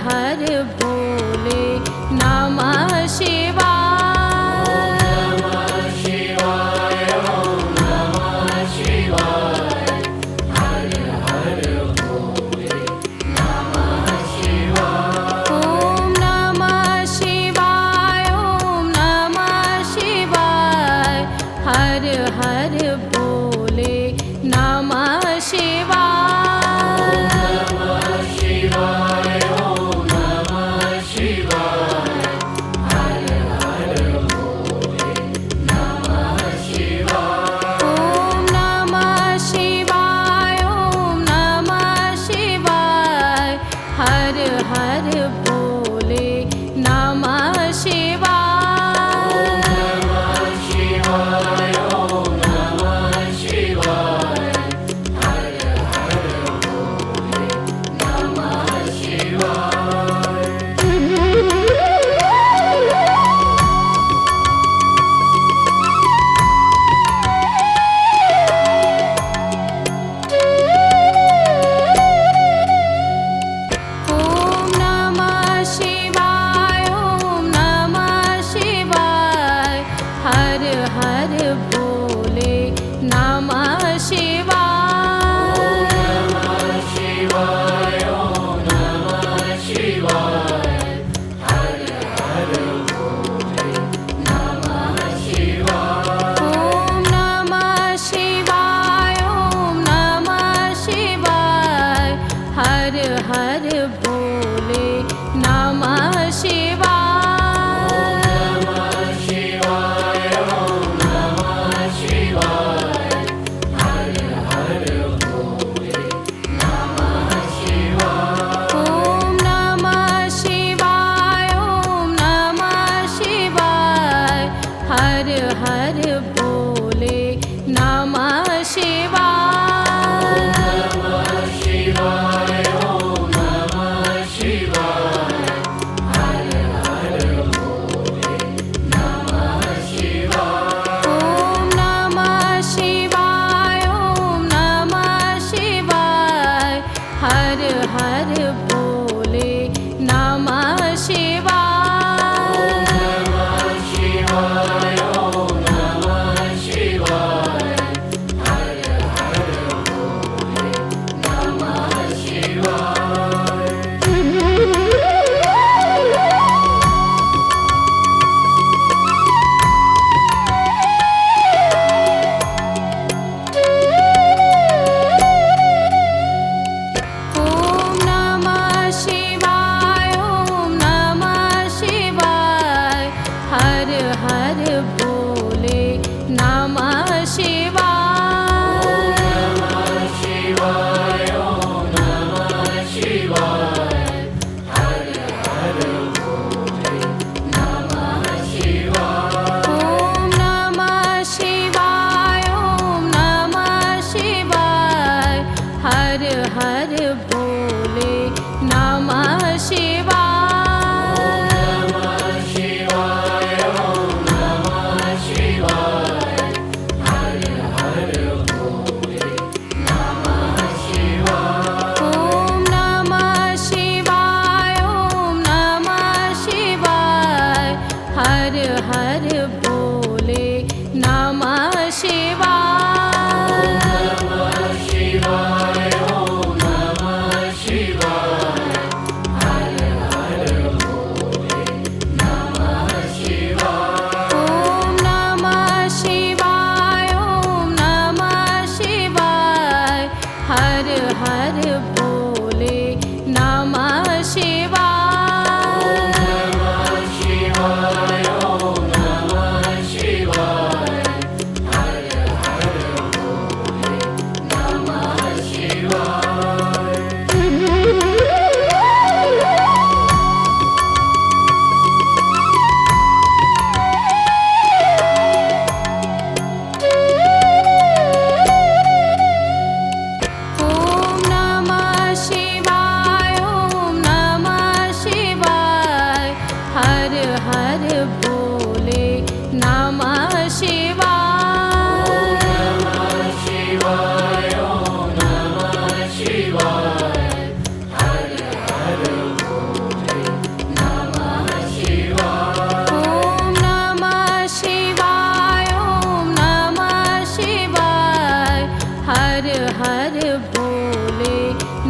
हर भोले नमः शिवाय। ओम नमः शिवाय, हर हर भोले नमः शिवाय। ओम नमः शिवाय, ओम नमः शिवाय, हर हर भोले नमः शिवाय। ओम नमः शिवाय, हर हर भोले नमः शिवाय। ओम नमः शिवाय, ओम नमः शिवाय, हर हर भोले नमः शिवाय। ओम नमः शिवाय, हर हर भोले नमः शिवाय। ओम नमः शिवाय, ओम नमः शिवाय, हर हर भोले नमः शिवाय। ओम नमः शिवाय, हर हर भोले नमः शिवाय। ओम नमः शिवाय, ओम नमः शिवाय, हर हर भोले नमः शिवाय। ओम नमः शिवाय, हर हर भोले नमः शिवाय। ओम नमः शिवाय, ओम नमः शिवाय, हर हर भोले नमः शिवाय। ओम नमः शिवाय, हर हर भोले नमः शिवाय। ओम नमः शिवाय, ओम नमः शिवाय, हर हर भोले नमः शिवाय। ओम नमः शिवाय, हर हर भोले नमः शिवाय। ओम नमः शिवाय, ओम नमः शिवाय, हर हर भोले नमः शिवाय। ओम नमः शिवाय, हर हर भोले नमः शिवाय। ओम नमः शिवाय, ओम नमः शिवाय, हर हर भोले नमः शिवाय। ओम नमः शिवाय, हर हर भोले नमः शिवाय। ओम नमः शिवाय, ओम नमः शिवाय, हर हर भोले नमः शिवाय। ओम नमः शिवाय, हर हर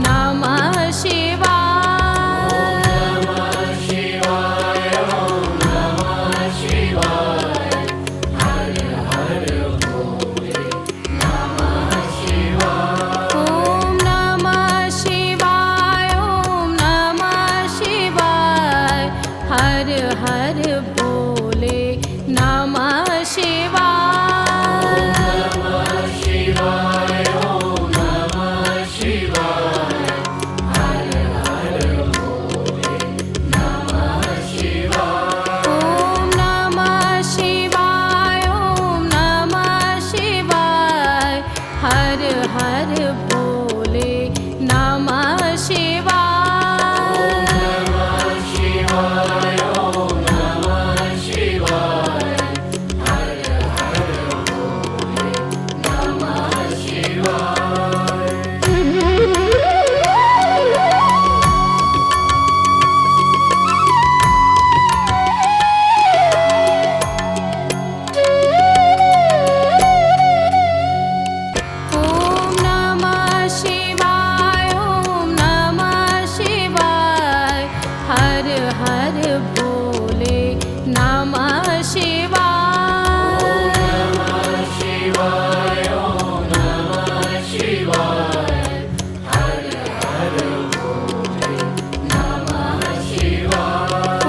नमः शिवाय शिवाय ॐ नमः शिवाय हर हर भोले नमः शिवाय ॐ नमः शिवाय ॐ नमः शिवाय हर हर भोले नमः शिवाय नमः शिवाय ॐ नमः शिवाय हर हर भोले नमः शिवाय ॐ नमः शिवाय ॐ नमः शिवाय हर हर भोले नमः शिवाय नमः शिवाय ॐ नमः शिवाय हर हर भोले नमः शिवाय ॐ नमः शिवाय ॐ नमः शिवाय हर हर भोले नमः शिवाय नमः शिवाय ॐ नमः शिवाय हर हर भोले नमः शिवाय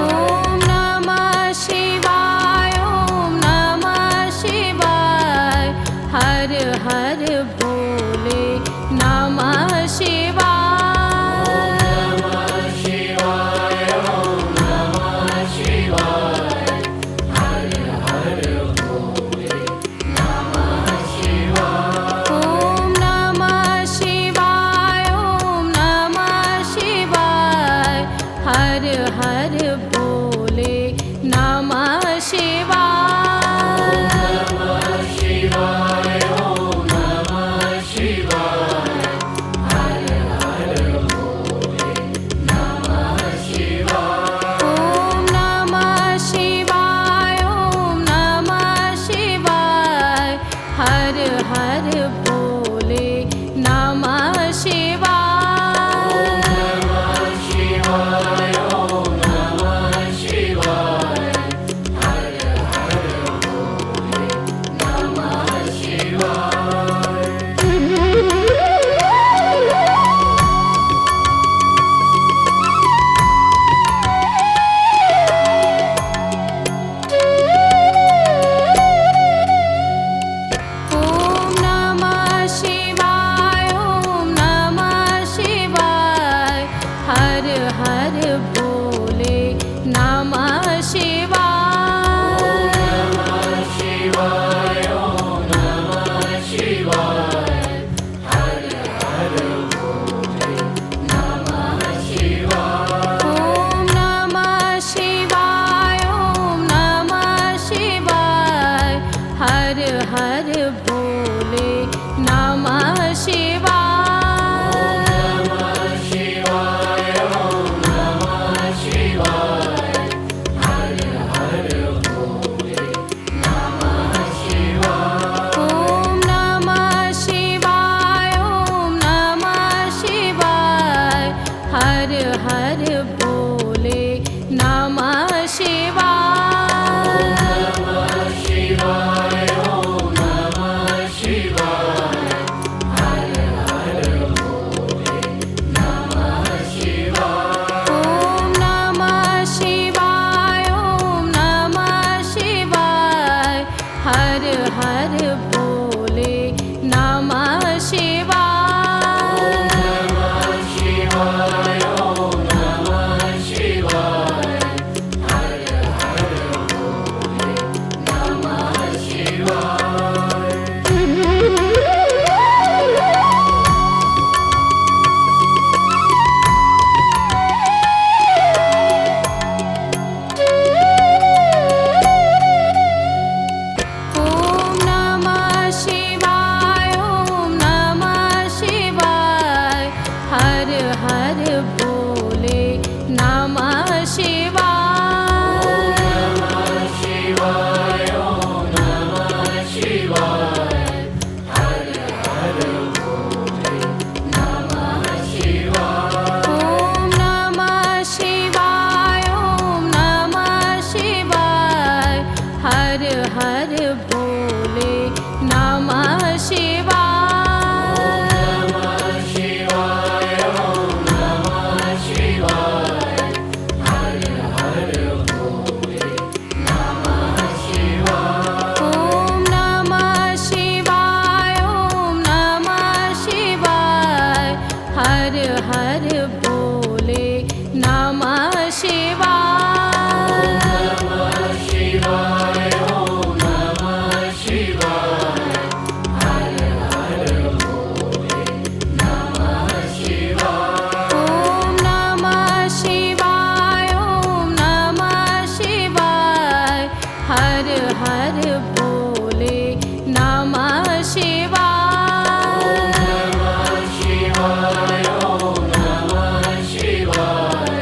ॐ नमः शिवाय ॐ नमः शिवाय हर हर भोले नमः शिवाय नमः शिवाय ॐ नमः शिवाय हर हर भोले नमः शिवाय ॐ नमः शिवाय ॐ नमः शिवाय हर हर भोले नमः शिवाय नमः शिवाय ॐ नमः शिवाय हर हर भोले नमः शिवाय ॐ नमः शिवाय ॐ नमः शिवाय हर हर भोले नमः शिवाय नमः शिवाय ॐ नमः शिवाय हर हर भोले नमः शिवाय ॐ नमः शिवाय ॐ नमः शिवाय हर हर भोले नमः शिवाय नमः शिवाय ॐ नमः शिवाय हर हर भोले नमः शिवाय ॐ नमः शिवाय ॐ नमः शिवाय हर हर भोले नमः शिवाय नमः शिवाय ॐ नमः शिवाय हर हर भोले नमः शिवाय ॐ नमः शिवाय ॐ नमः शिवाय हर हर भोले नमः शिवाय नमः शिवाय ॐ नमः शिवाय हर हर भोले नमः शिवाय ॐ नमः शिवाय ॐ नमः शिवाय हर हर भोले नमः शिवाय नमः शिवाय ॐ नमः शिवाय हर हर भोले नमः शिवाय ॐ नमः शिवाय ॐ नमः शिवाय हर हर भोले नमः शिवाय नमः शिवाय ॐ नमः शिवाय हर हर भोले नमः शिवाय हर हर भोले नमः शिवाय नमः शिवाय ओम नमः शिवाय हर हर भोले नमः शिवाय ओम नमः शिवाय ओम नमः शिवाय हर हर भोले नमः शिवाय नमः शिवाय ओम नमः शिवाय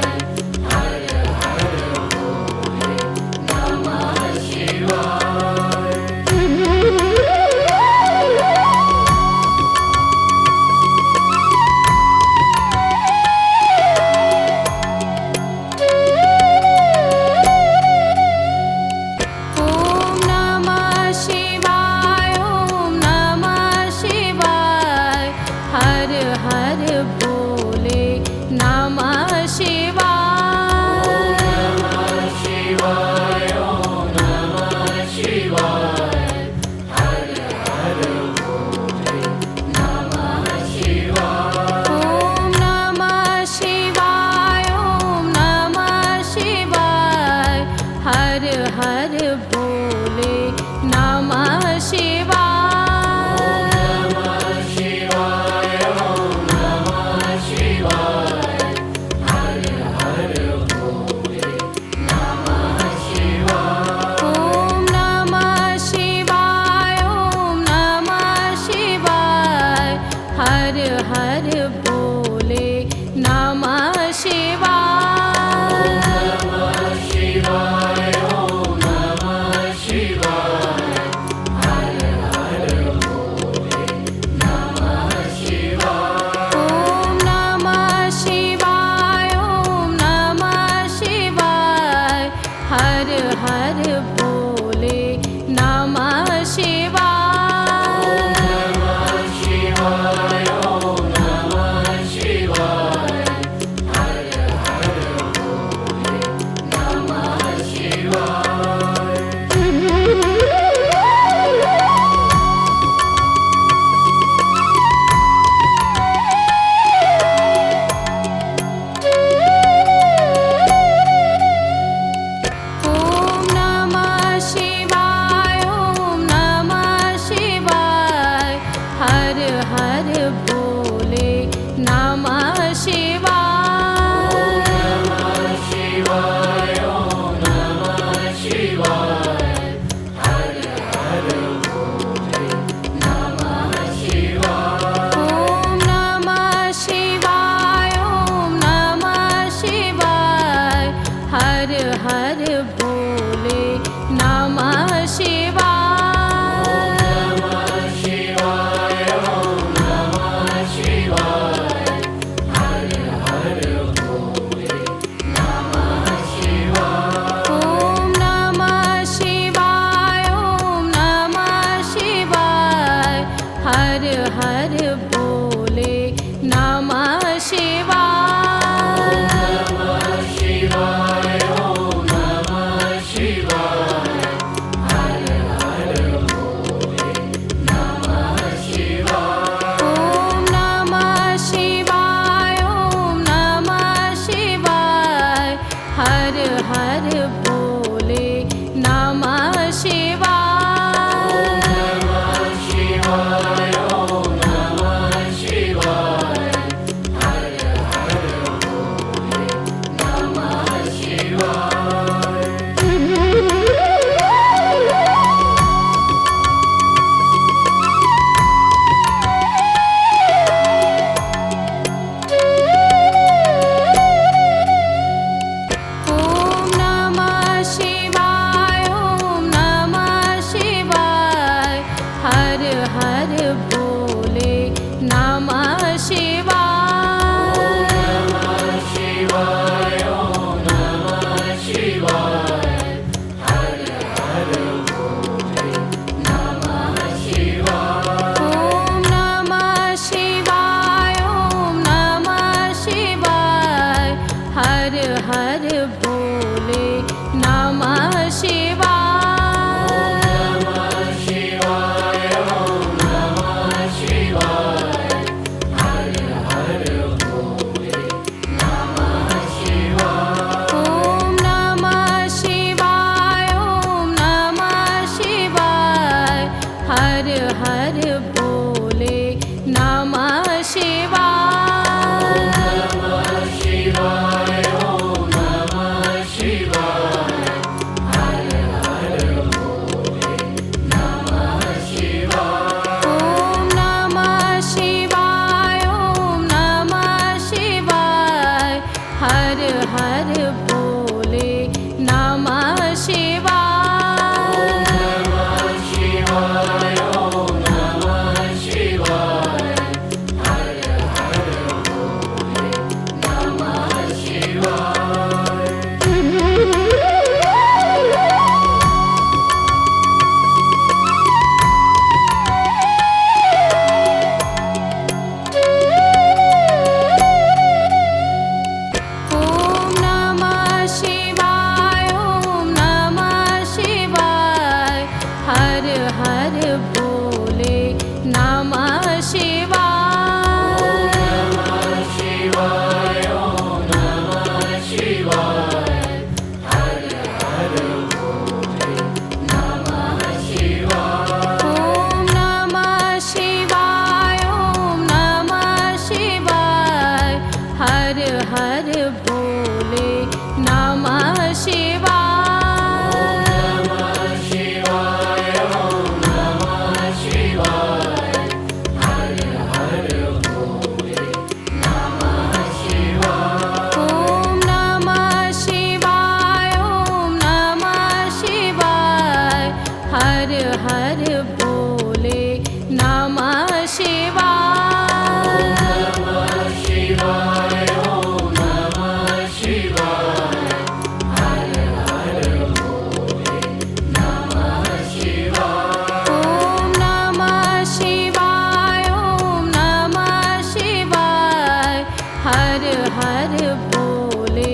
हर हर भोले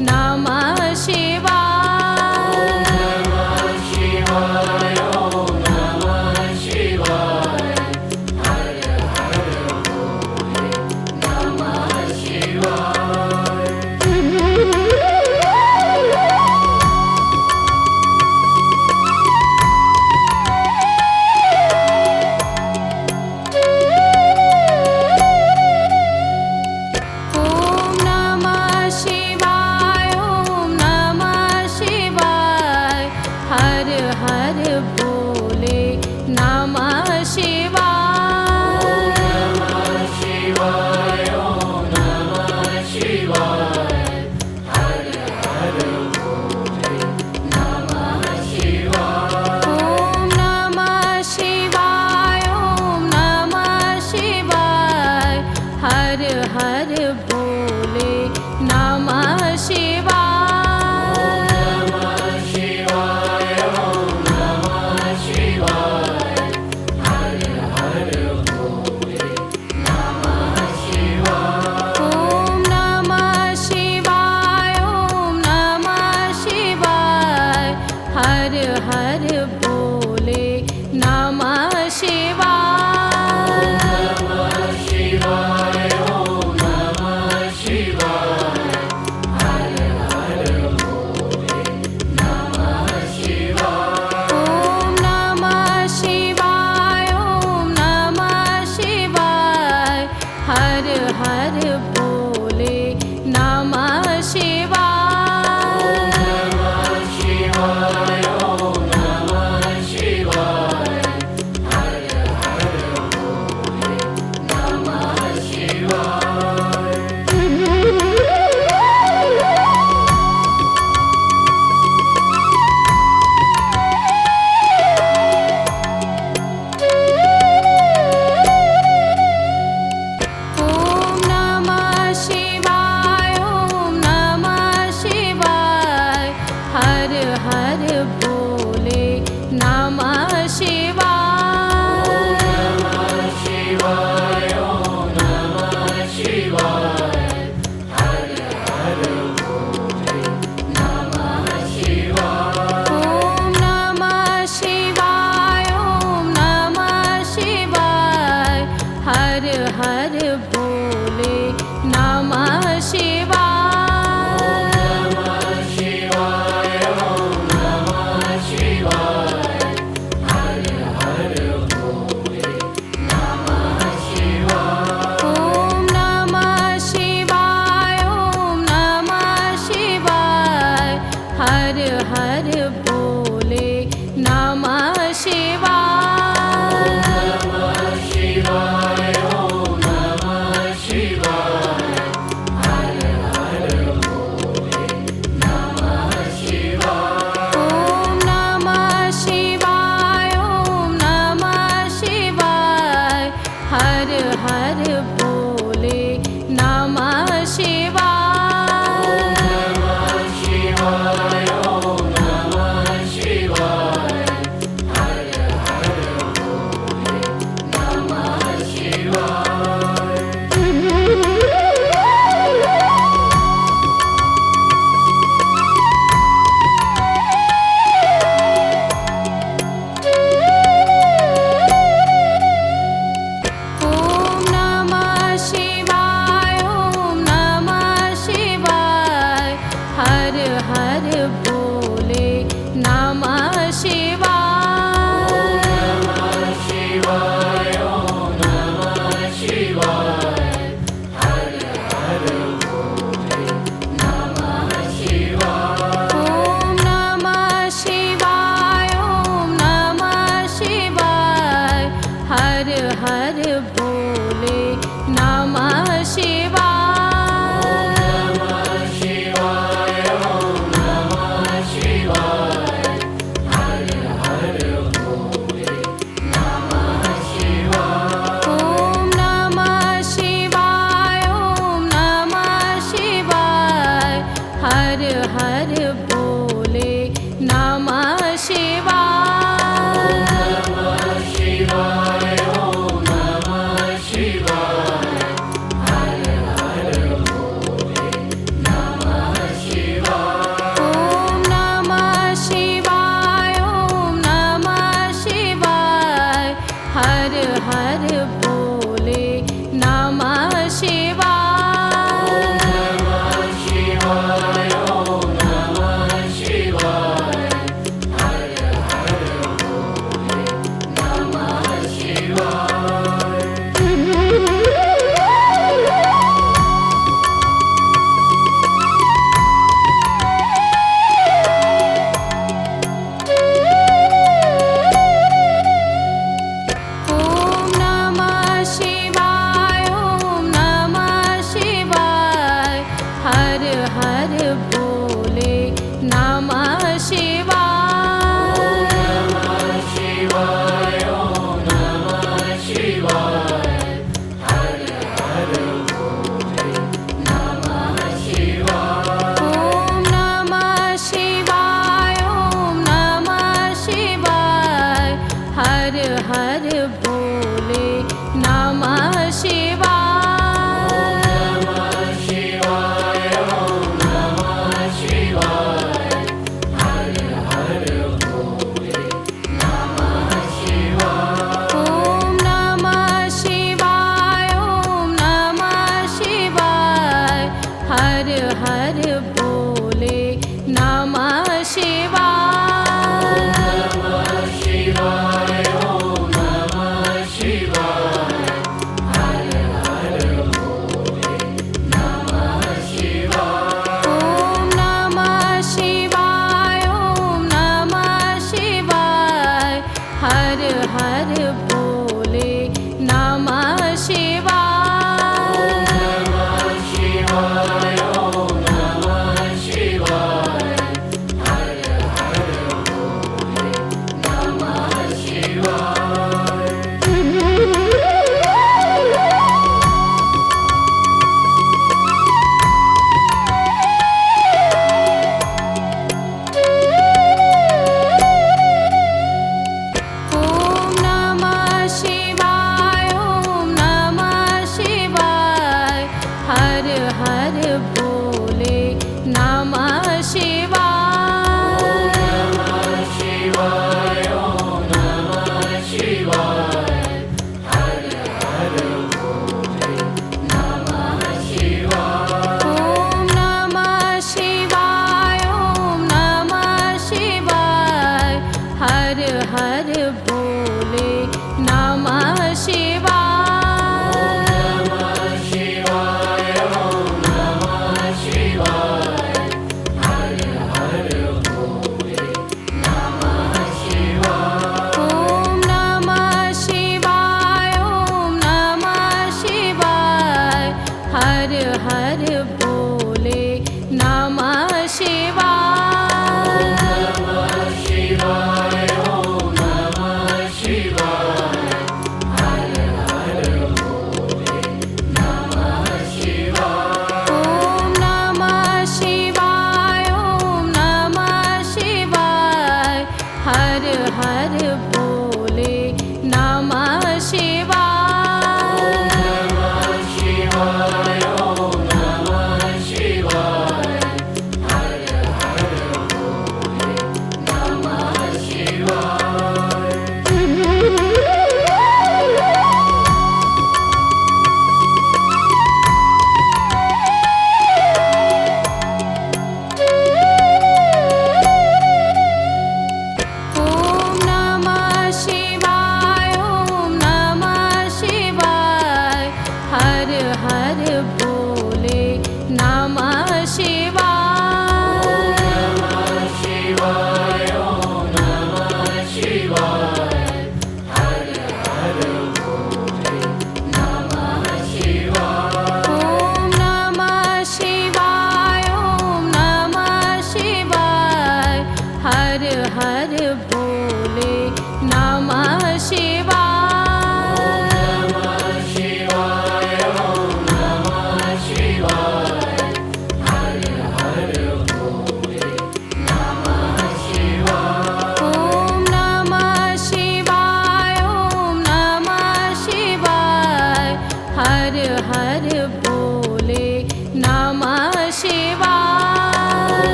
नमः शिवाय। नमः शिवाय ओम नमः शिवाय हर हर भोले नमः शिवाय। ओम नमः शिवाय ओम नमः शिवाय हर हर भोले नमः शिवाय। नमः शिवाय ओम नमः शिवाय हर हर भोले नमः शिवाय। ओम नमः शिवाय ओम नमः शिवाय हर हर भोले नमः शिवाय। नमः शिवाय ओम नमः शिवाय हर हर भोले नमः शिवाय। ओम नमः शिवाय ओम नमः शिवाय हर हर भोले नमः शिवाय। नमः शिवाय ओम नमः शिवाय हर हर भोले नमः शिवाय। ओम नमः शिवाय ओम नमः शिवाय हर हर भोले नमः शिवाय। नमः शिवाय ओम नमः शिवाय हर हर भोले नमः शिवाय। ओम नमः शिवाय ओम नमः शिवाय हर हर भोले नमः शिवाय। नमः शिवाय ओम नमः शिवाय हर हर भोले नमः शिवाय। ओम नमः शिवाय ओम नमः शिवाय हर हर भोले नमः शिवाय। नमः शिवाय ओम नमः शिवाय हर हर भोले नमः शिवाय। ओम नमः शिवाय ओम नमः शिवाय हर हर भोले नमः शिवाय। नमः शिवाय ओम नमः शिवाय हर हर भोले नमः शिवाय। ओम नमः शिवाय ओम नमः शिवाय हर हर भोले नमः शिवाय। नमः शिवाय ओम नमः शिवाय हर हर भोले नमः शिवाय। ओम नमः शिवाय ओम नमः शिवाय हर हर भोले नमः शिवाय। नमः शिवाय ओम नमः शिवाय हर हर भोले नमः शिवाय। ओम नमः शिवाय ओम नमः शिवाय हर हर भोले नमः शिवाय। नमः शिवाय ओम नमः शिवाय हर हर भोले नमः शिवाय। ओम नमः शिवाय ओम नमः शिवाय हर हर भोले नमः शिवाय। नमः शिवाय ओम नमः शिवाय हर हर भोले हर हर भोले नमः शिवाय। नमः शिवाय ॐ नमः शिवाय हर हर भोले नमः शिवाय। ॐ नमः शिवाय ॐ नमः शिवाय हर हर भोले नमः शिवाय। नमः शिवाय ॐ नमः शिवाय हर हर भोले नमः शिवाय। ॐ नमः शिवाय ॐ नमः शिवाय हर हर भोले नमः शिवाय। नमः शिवाय ॐ नमः शिवाय हर हर भोले नमः शिवाय। ॐ नमः शिवाय ॐ नमः शिवाय हर हर भोले नमः शिवाय। नमः शिवाय ॐ नमः शिवाय हर हर भोले नमः शिवाय। ॐ नमः शिवाय ॐ नमः शिवाय हर हर भोले नमः शिवाय। नमः शिवाय ॐ नमः शिवाय हर हर भोले नमः शिवाय। ॐ नमः शिवाय ॐ नमः शिवाय हर हर भोले नमः शिवाय। नमः शिवाय ॐ नमः शिवाय हर हर भोले नमः शिवाय। ॐ नमः शिवाय ॐ नमः शिवाय हर हर भोले नमः शिवाय। नमः शिवाय ॐ नमः शिवाय हर हर भोले नमः शिवाय। ॐ नमः शिवाय ॐ नमः शिवाय हर हर भोले नमः शिवाय। नमः शिवाय ॐ नमः शिवाय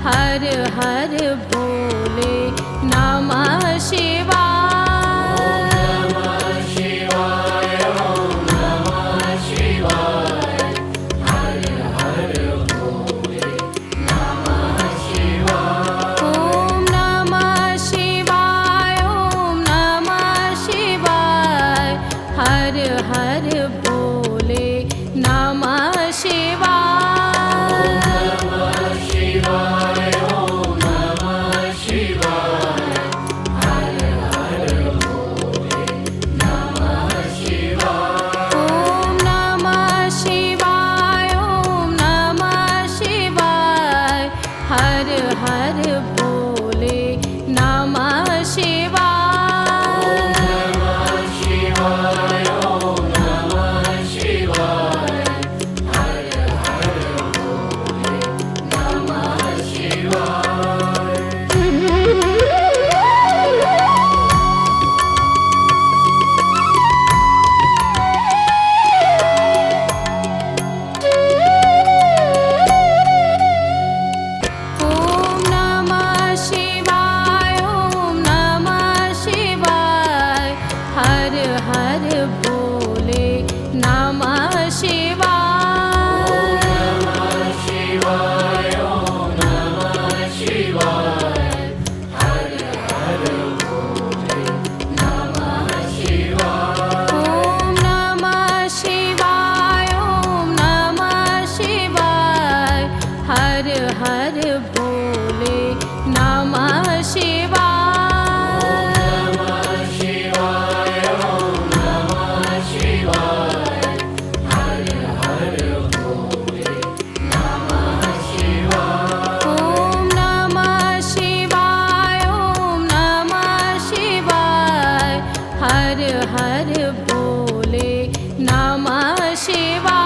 हर हर भोले नमः शिवाय। नमः शिवाय ओम नमः शिवाय हर हर भोले नमः शिवाय। ओम नमः शिवाय ओम नमः शिवाय हर हर भोले नमः शिवाय। नमः शिवाय ओम नमः शिवाय हर हर भोले नमः शिवाय। ओम नमः शिवाय ओम नमः शिवाय हर हर भोले नमः शिवाय। नमः शिवाय ओम नमः शिवाय हर हर भोले नमः शिवाय। ओम नमः शिवाय ओम नमः शिवाय हर हर भोले नमः शिवाय। नमः शिवाय ओम नमः शिवाय हर हर भोले नमः शिवाय। ओम नमः शिवाय ओम नमः शिवाय हर हर भोले नमः शिवाय। नमः शिवाय ओम नमः शिवाय हर हर भोले नमः शिवाय। ओम नमः शिवाय ओम नमः शिवाय हर हर भोले नमः शिवाय।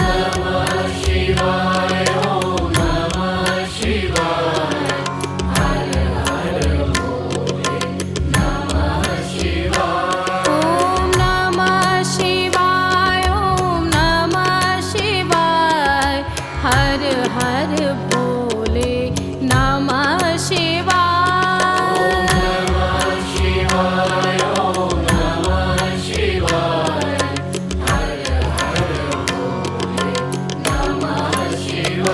नमः शिवाय ओम नमः शिवाय हर हर भोले नमः शिवाय। ओम नमः शिवाय ओम नमः शिवाय हर हर भोले नमः शिवाय। नमः शिवाय ओम नमः शिवाय हर हर भोले नमः शिवाय।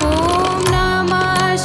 ओम नमः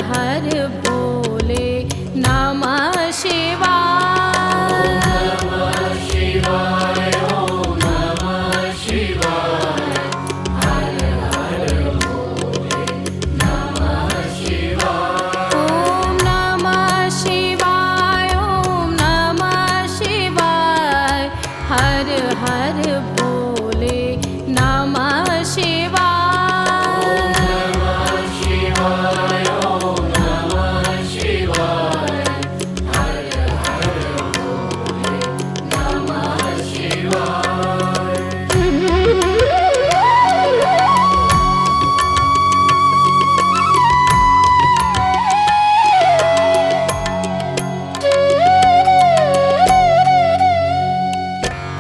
हर भोले नमः शिवाय। नमः शिवाय ओम नमः शिवाय हर हर भोले नमः शिवाय। ओम नमः शिवाय ओम नमः शिवाय हर हर भोले नमः शिवाय। नमः शिवाय ओम नमः शिवाय हर हर भोले नमः शिवाय।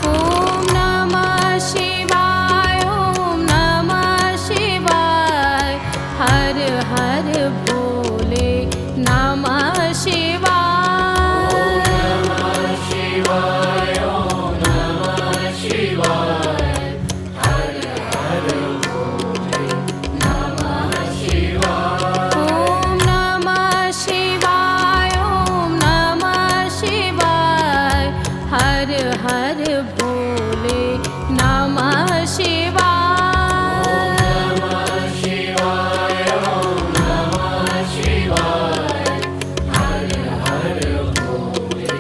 ओम नमः शिवाय ओम नमः शिवाय हर हर भोले नमः शिवाय। नमः शिवाय ओम नमः शिवाय हर हर भोले नमः शिवाय। ओम नमः शिवाय ओम नमः शिवाय हर हर भोले नमः शिवाय। नमः शिवाय ओम नमः शिवाय हर हर भोले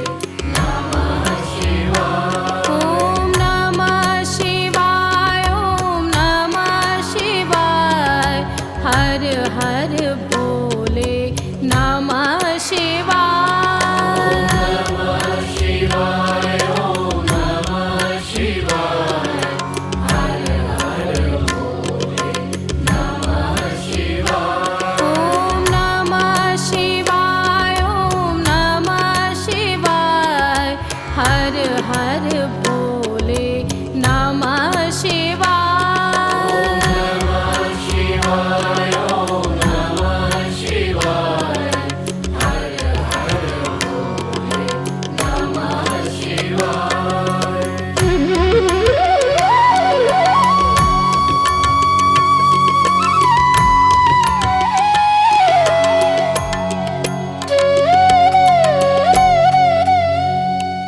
नमः शिवाय। ओम नमः शिवाय ओम नमः शिवाय हर हर भोले नमः शिवाय।